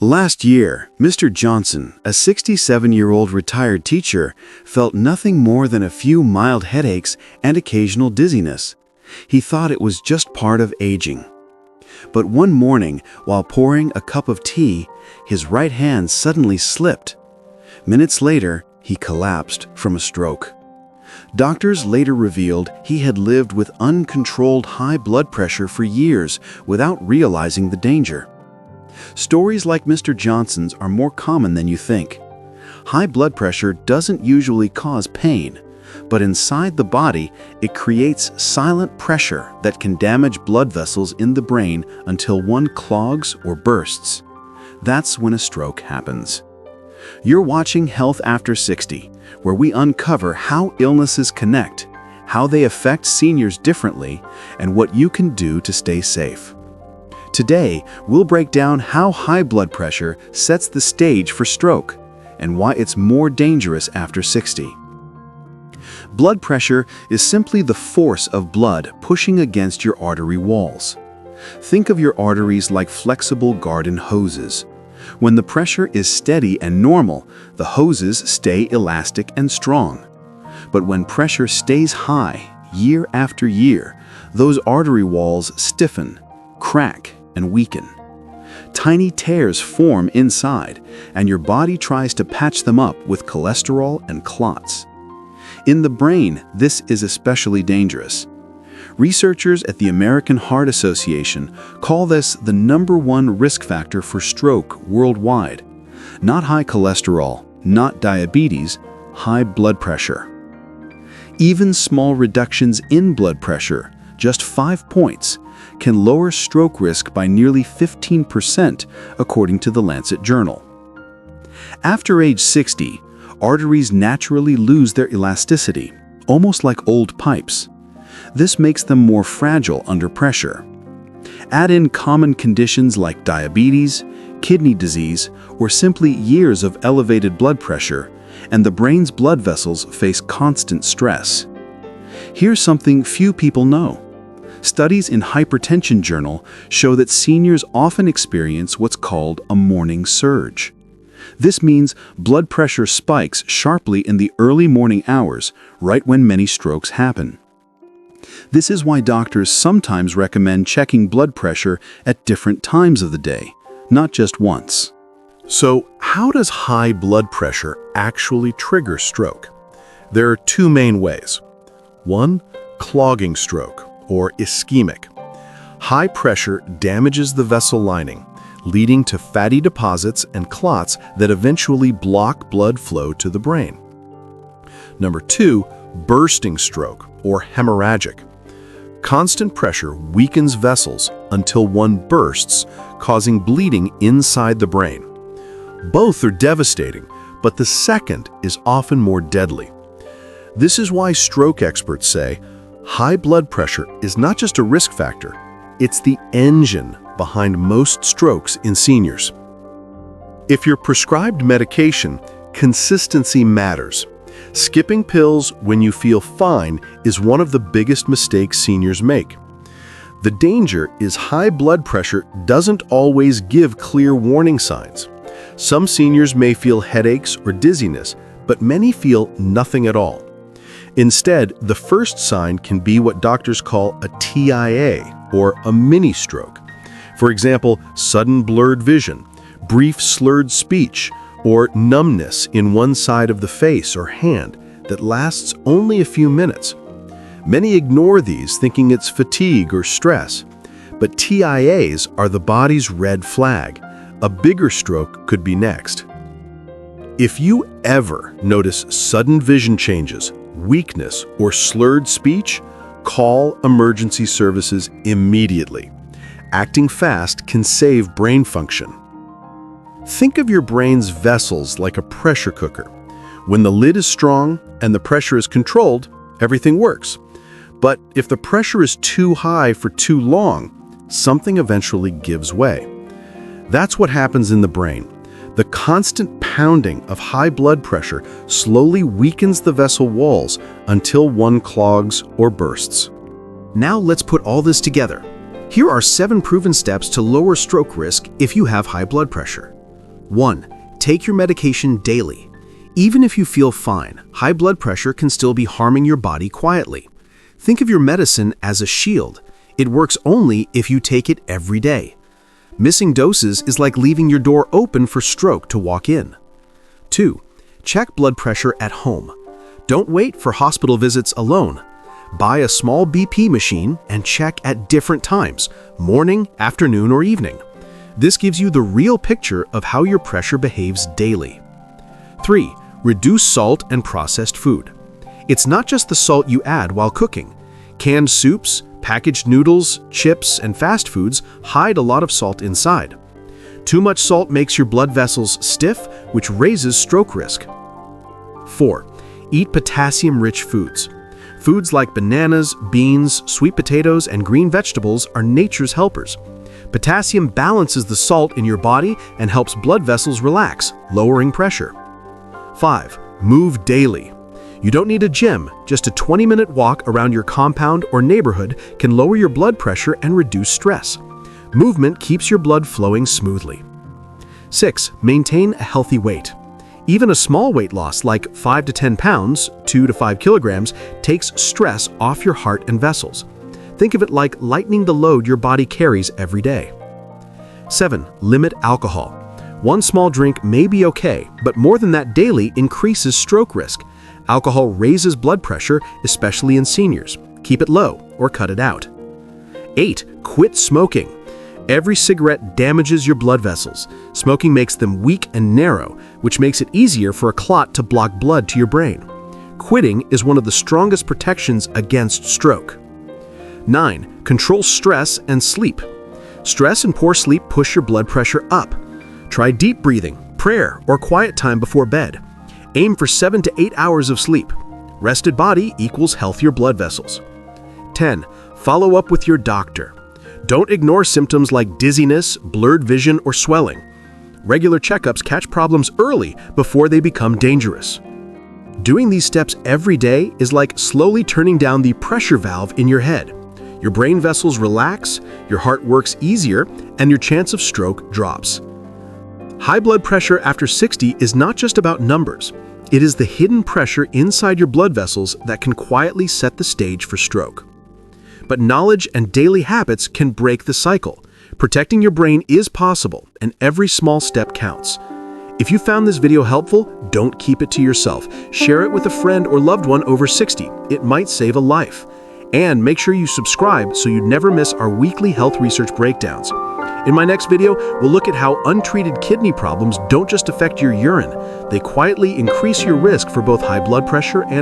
Last year, Mr. Johnson, a 67-year-old retired teacher, felt nothing more than a few mild headaches and occasional dizziness. He thought it was just part of aging. But one morning, while pouring a cup of tea, his right hand suddenly slipped. Minutes later, he collapsed from a stroke. Doctors later revealed he had lived with uncontrolled high blood pressure for years without realizing the danger. Stories like Mr. Johnson's are more common than you think. High blood pressure doesn't usually cause pain, but inside the body, it creates silent pressure that can damage blood vessels in the brain until one clogs or bursts. That's when a stroke happens. You're watching Health After 60, where we uncover how illnesses connect, how they affect seniors differently, and what you can do to stay safe. Today, we'll break down how high blood pressure sets the stage for stroke and why it's more dangerous after 60. Blood pressure is simply the force of blood pushing against your artery walls. Think of your arteries like flexible garden hoses. When the pressure is steady and normal, the hoses stay elastic and strong. But when pressure stays high, year after year, those artery walls stiffen, crack, and weaken. Tiny tears form inside, and your body tries to patch them up with cholesterol and clots. In the brain, this is especially dangerous. Researchers at the American Heart Association call this the #1 risk factor for stroke worldwide. Not high cholesterol, not diabetes, high blood pressure. Even small reductions in blood pressure, just 5 points, can lower stroke risk by nearly 15%, according to the Lancet Journal. After age 60, arteries naturally lose their elasticity, almost like old pipes. This makes them more fragile under pressure. Add in common conditions like diabetes, kidney disease, or simply years of elevated blood pressure, and the brain's blood vessels face constant stress. Here's something few people know. Studies in Hypertension Journal show that seniors often experience what's called a morning surge. This means blood pressure spikes sharply in the early morning hours, right when many strokes happen. This is why doctors sometimes recommend checking blood pressure at different times of the day, not just once. So, how does high blood pressure actually trigger stroke? There are two main ways. One, clogging stroke, or ischemic. High pressure damages the vessel lining, leading to fatty deposits and clots that eventually block blood flow to the brain. Number two, bursting stroke, or hemorrhagic. Constant pressure weakens vessels until one bursts, causing bleeding inside the brain. Both are devastating, but the second is often more deadly. This is why stroke experts say high blood pressure is not just a risk factor, it's the engine behind most strokes in seniors. If you're prescribed medication, consistency matters. Skipping pills when you feel fine is one of the biggest mistakes seniors make. The danger is high blood pressure doesn't always give clear warning signs. Some seniors may feel headaches or dizziness, but many feel nothing at all. Instead, the first sign can be what doctors call a TIA, or a mini stroke. For example, sudden blurred vision, brief slurred speech, or numbness in one side of the face or hand that lasts only a few minutes. Many ignore these, thinking it's fatigue or stress. But TIAs are the body's red flag. A bigger stroke could be next. If you ever notice sudden vision changes, weakness, or slurred speech, call emergency services immediately. Acting fast can save brain function. Think of your brain's vessels like a pressure cooker. When the lid is strong and the pressure is controlled, everything works. But if the pressure is too high for too long, something eventually gives way. That's what happens in the brain. The constant pounding of high blood pressure slowly weakens the vessel walls until one clogs or bursts. Now let's put all this together. Here are 7 proven steps to lower stroke risk if you have high blood pressure. 1. Take your medication daily. Even if you feel fine, high blood pressure can still be harming your body quietly. Think of your medicine as a shield. It works only if you take it every day. Missing doses is like leaving your door open for stroke to walk in. 2. Check blood pressure at home. Don't wait for hospital visits alone. Buy a small BP machine and check at different times, morning, afternoon, or evening. This gives you the real picture of how your pressure behaves daily. 3. Reduce salt and processed food. It's not just the salt you add while cooking. Canned soups, packaged noodles, chips, and fast foods hide a lot of salt inside. Too much salt makes your blood vessels stiff, which raises stroke risk. 4. Eat potassium-rich foods. Foods like bananas, beans, sweet potatoes, and green vegetables are nature's helpers. Potassium balances the salt in your body and helps blood vessels relax, lowering pressure. 5. Move daily. You don't need a gym, just a 20-minute walk around your compound or neighborhood can lower your blood pressure and reduce stress. Movement keeps your blood flowing smoothly. 6. Maintain a healthy weight. Even a small weight loss like 5 to 10 pounds, 2 to 5 kilograms, takes stress off your heart and vessels. Think of it like lightening the load your body carries every day. 7. Limit alcohol. One small drink may be okay, but more than that daily increases stroke risk. Alcohol raises blood pressure, especially in seniors. Keep it low or cut it out. 8. Quit smoking. Every cigarette damages your blood vessels. Smoking makes them weak and narrow, which makes it easier for a clot to block blood to your brain. Quitting is one of the strongest protections against stroke. 9. Control stress and sleep. Stress and poor sleep push your blood pressure up. Try deep breathing, prayer, or quiet time before bed. Aim for 7 to 8 hours of sleep. Rested body equals healthier blood vessels. 10. Follow up with your doctor. Don't ignore symptoms like dizziness, blurred vision, or swelling. Regular checkups catch problems early before they become dangerous. Doing these steps every day is like slowly turning down the pressure valve in your head. Your brain vessels relax, your heart works easier, and your chance of stroke drops. High blood pressure after 60 is not just about numbers. It is the hidden pressure inside your blood vessels that can quietly set the stage for stroke. But knowledge and daily habits can break the cycle. Protecting your brain is possible, and every small step counts. If you found this video helpful, don't keep it to yourself. Share it with a friend or loved one over 60. It might save a life. And make sure you subscribe so you never miss our weekly health research breakdowns. In my next video, we'll look at how untreated kidney problems don't just affect your urine. They quietly increase your risk for both high blood pressure and